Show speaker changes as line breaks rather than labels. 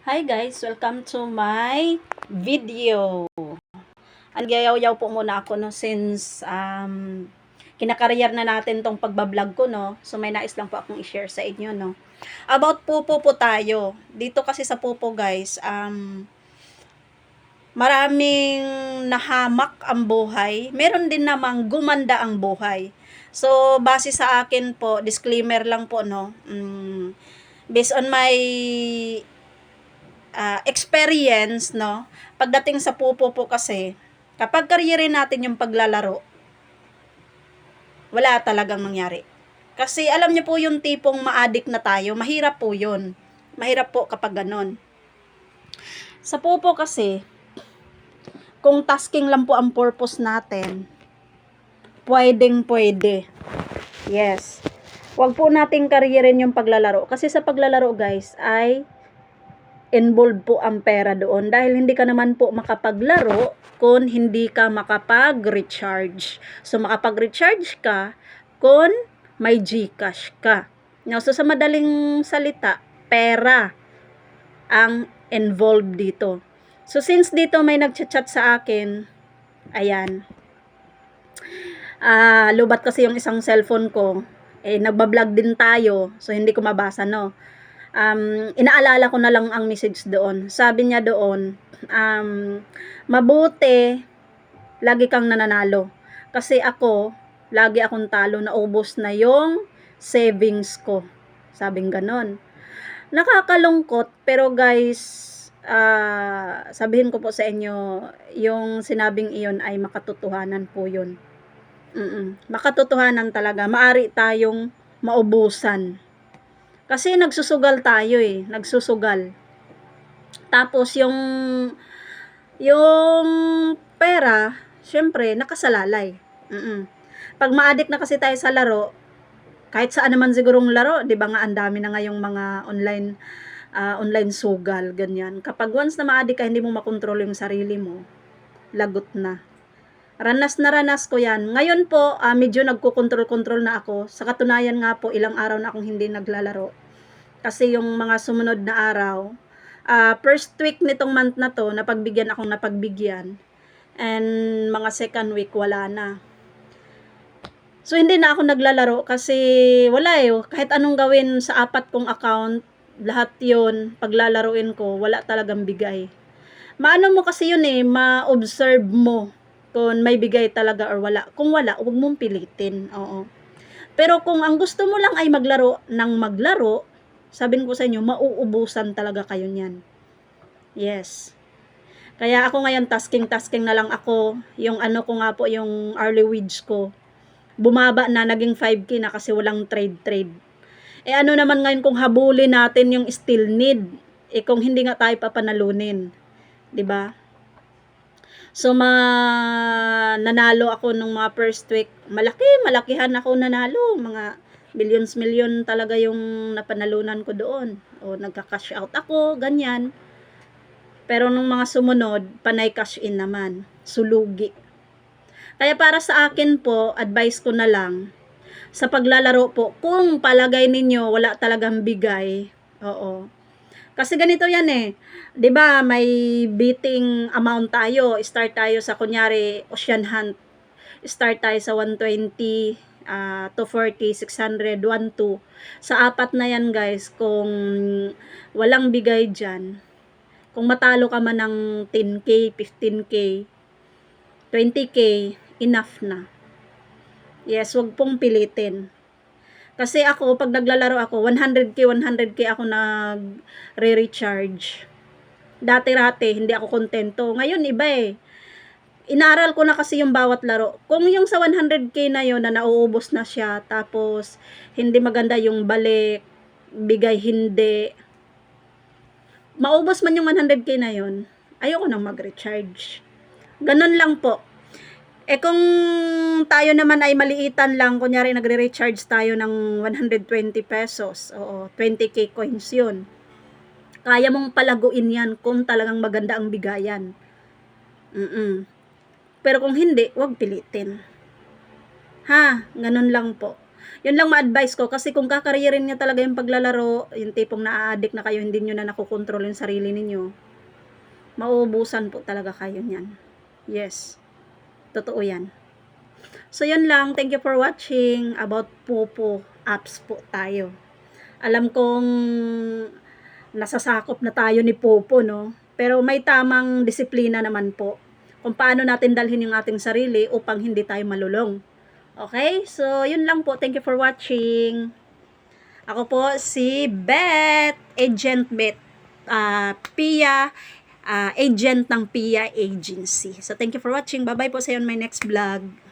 Hi guys, welcome to my video. Nagyayaw-yaw po muna ako no since kinakareer na natin tong pagbablog ko no. So may nais lang po akong i-share sa inyo no. About pupo po tayo. Dito kasi sa pupo guys, maraming nahamak ang buhay. Meron din namang gumanda ang buhay. So base sa akin po, disclaimer lang po no. Based on my experience, no? Pagdating sa pupo po kasi, kapag karyerin natin yung paglalaro, wala talagang mangyari. Kasi alam niyo po yung tipong ma-addict na tayo, mahirap po yun. Mahirap po kapag ganon. Sa pupo kasi, kung tasking lang po ang purpose natin, pwede. Yes. Huwag po nating karyerin yung paglalaro. Kasi sa paglalaro guys, ay involved po ang pera doon dahil hindi ka naman po makapaglaro kung hindi ka makapag-recharge. So, makapag-recharge ka kung may GCash ka. Now, so sa madaling salita, pera ang involved dito. So, since dito may nagchat-chat sa akin, ayan, lubat kasi yung isang cellphone ko, nagbablog din tayo, so hindi ko mabasa, no? Inaalala ko na lang ang message doon. Sabi niya doon, mabuti, lagi kang nananalo. Kasi ako, lagi akong talo, naubos na yung savings ko. Sabing ganon. Nakakalungkot, pero guys, sabihin ko po sa inyo, yung sinabing iyon ay makatotohanan po yun. Makatotohanan talaga. Maari tayong maubusan. Kasi nagsusugal tayo nagsusugal. Tapos yung pera, syempre nakasalalay. Pag ma-addict na kasi tayo sa laro, kahit saan naman sigurong laro, 'di ba nga ang dami na ngayong mga online sugal, ganyan. Kapag once na ma-addict ka, hindi mo makontrol yung sarili mo, lagot na. Ranas na ranas ko yan. Ngayon po, medyo nagko-control na ako. Sa katunayan nga po, ilang araw na akong hindi naglalaro. Kasi yung mga sumunod na araw, first week nitong month na to, napagbigyan akong napagbigyan. And mga second week, wala na. So, hindi na ako naglalaro kasi wala kahit anong gawin sa 4 kong account, lahat yon paglalaruin ko, wala talagang bigay. Maano mo kasi yun ma-observe mo kung may bigay talaga or wala. Kung wala, huwag mong pilitin. Oo. Pero kung ang gusto mo lang ay maglaro ng maglaro, sabihin ko sa inyo, mauubusan talaga kayo niyan. Yes. Kaya ako ngayon, tasking na lang ako. Yung ano ko nga po, yung early wage ko, bumaba na, naging 5K na kasi walang trade. Ano naman ngayon kung habulin natin yung still need, kung hindi nga tayo papanalunin. 'Di ba? So, nanalo ako nung mga first week. Malakihan ako nanalo. Mga million talaga yung napanalunan ko doon. O, nagka-cash out ako, ganyan. Pero nung mga sumunod, panay cash in naman. Sulugi. Kaya para sa akin po, advice ko na lang, sa paglalaro po, kung palagay ninyo wala talagang bigay, oo, kasi ganito yan 'di ba may bidding amount tayo, start tayo sa kunyari Ocean Hunt, start tayo sa 120, 240, 600, 12. Sa apat na yan guys, kung walang bigay dyan, kung matalo ka man ng 10K, 15K, 20K, enough na. Yes, wag pong pilitin. Kasi ako, pag naglalaro ako, 100K ako nag-recharge. Dati-rati, hindi ako kontento. Ngayon, iba Inaral ko na kasi yung bawat laro. Kung yung sa 100K na yon na nauubos na siya, tapos hindi maganda yung balik, bigay hindi, maubos man yung 100K na yon, ayoko nang mag-recharge. Ganun lang po. Kung tayo naman ay maliitan lang, kunyari nagre-recharge tayo ng 120 pesos, oo, 20K coins yun. Kaya mong palaguin yan kung talagang maganda ang bigayan. Pero kung hindi, wag pilitin. Ha, ganun lang po. Yun lang ma-advise ko kasi kung kakariyerin niya talaga yung paglalaro, yung tipong naa-addict na kayo, hindi niyo na nakokontrol yung sarili ninyo, mauubusan po talaga kayo niyan. Yes, totoo yan. So yun lang, thank you for watching. About Popo apps po tayo. Alam kong nasasakop na tayo ni Popo, no? Pero may tamang disiplina naman po kung paano natin dalhin yung ating sarili upang hindi tayo malulong. Okay? So, yun lang po. Thank you for watching. Ako po si Beth, Agent Beth, Pia, agent ng Pia Agency. So, thank you for watching. Bye-bye po sa you on my next vlog.